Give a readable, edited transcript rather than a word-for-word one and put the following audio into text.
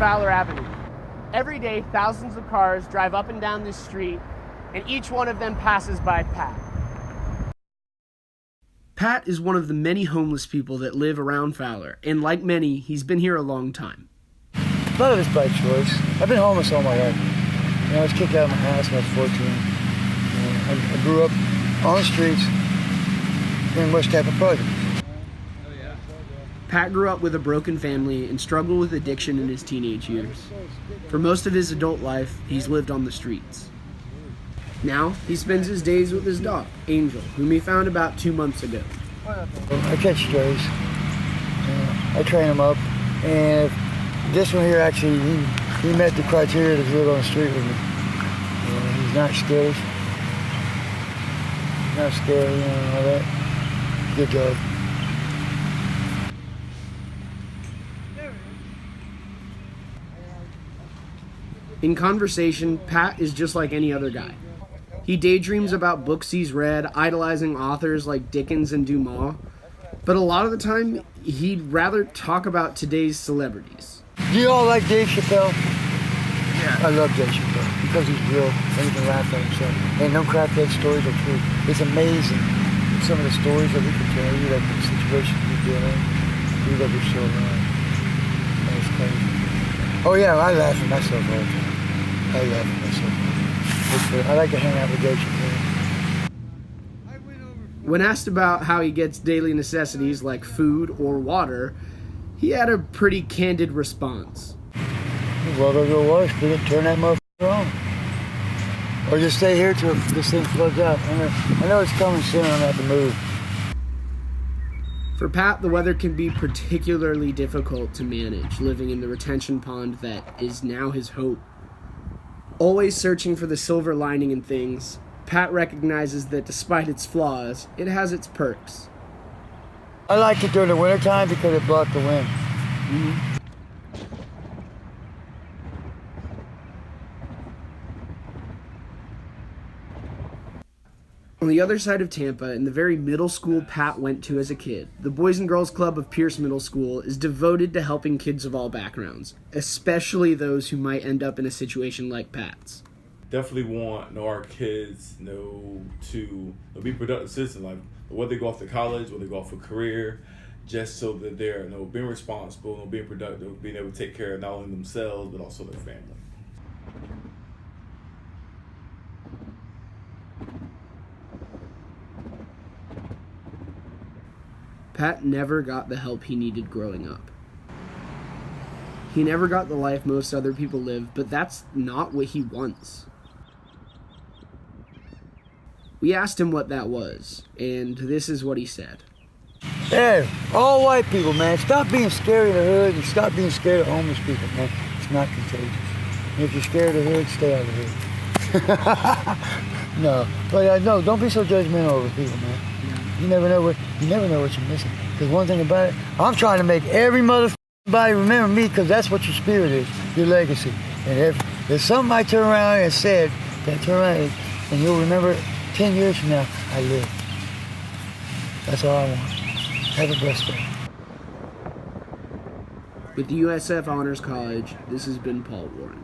Fowler Avenue. Every day, thousands of cars drive up and down this street, and each one of them passes by Pat. Pat is one of the many homeless people that live around Fowler, and like many, he's been here a long time. A lot of it's by choice. I've been homeless all my life. I was kicked out of my house when I was 14. I grew up on the streets in West Tampa Project. Pat grew up with a broken family and struggled with addiction in his teenage years. For most of his adult life, he's lived on the streets. Now, he spends his days with his dog, Angel, whom he found about 2 months ago. I catch strays. I train them up. And this one here, actually, he met the criteria to live on the street with me. He's not scared. Not scared, all that. Good dog. In conversation, Pat is just like any other guy. He daydreams about books he's read, idolizing authors like Dickens and Dumas, but a lot of the time, he'd rather talk about today's celebrities. Do you all like Dave Chappelle? Yeah. I love Dave Chappelle because he's real and he can laugh at himself. And no crackhead stories are true. It's amazing some of the stories that we can tell you, like the situations we've been in, we that we're still around. That's crazy. Oh yeah, I laugh at myself all the time. I laugh at myself. I like to hang out with Dave Chappelle. When asked about how he gets daily necessities like food or water, he had a pretty candid response. Well, they'll go water spigot, turn that motherfucker on. Or just stay here till this thing floods out. I know it's coming soon, I'm gonna have to move. For Pat, the weather can be particularly difficult to manage, living in the retention pond that is now his hope. Always searching for the silver lining in things, Pat recognizes that despite its flaws, it has its perks. I like it during the wintertime because it blocks the wind. Mm-hmm. On the other side of Tampa, in the very middle school Pat went to as a kid, the Boys and Girls Club of Pierce Middle School is devoted to helping kids of all backgrounds, especially those who might end up in a situation like Pat's. Definitely want our kids to be productive citizens, like whether they go off to college, whether they go off for career, just so that they're being responsible, being productive, being able to take care of not only themselves but also their family. Pat never got the help he needed growing up. He never got the life most other people live, but that's not what he wants. We asked him what that was, and this is what he said. Hey, all white people, man, stop being scared of the hood and stop being scared of homeless people, man. It's not contagious. And if you're scared of the hood, stay out of the hood. No, don't be so judgmental over people, man. You never know what you're missing. Because one thing about it, I'm trying to make every motherfucking remember me, because that's what your spirit is, your legacy. And if there's something I turn around and said, turn around and you'll remember 10 years from now, I lived. That's all I want. Have a blessed day. With the USF Honors College, this has been Paul Warren.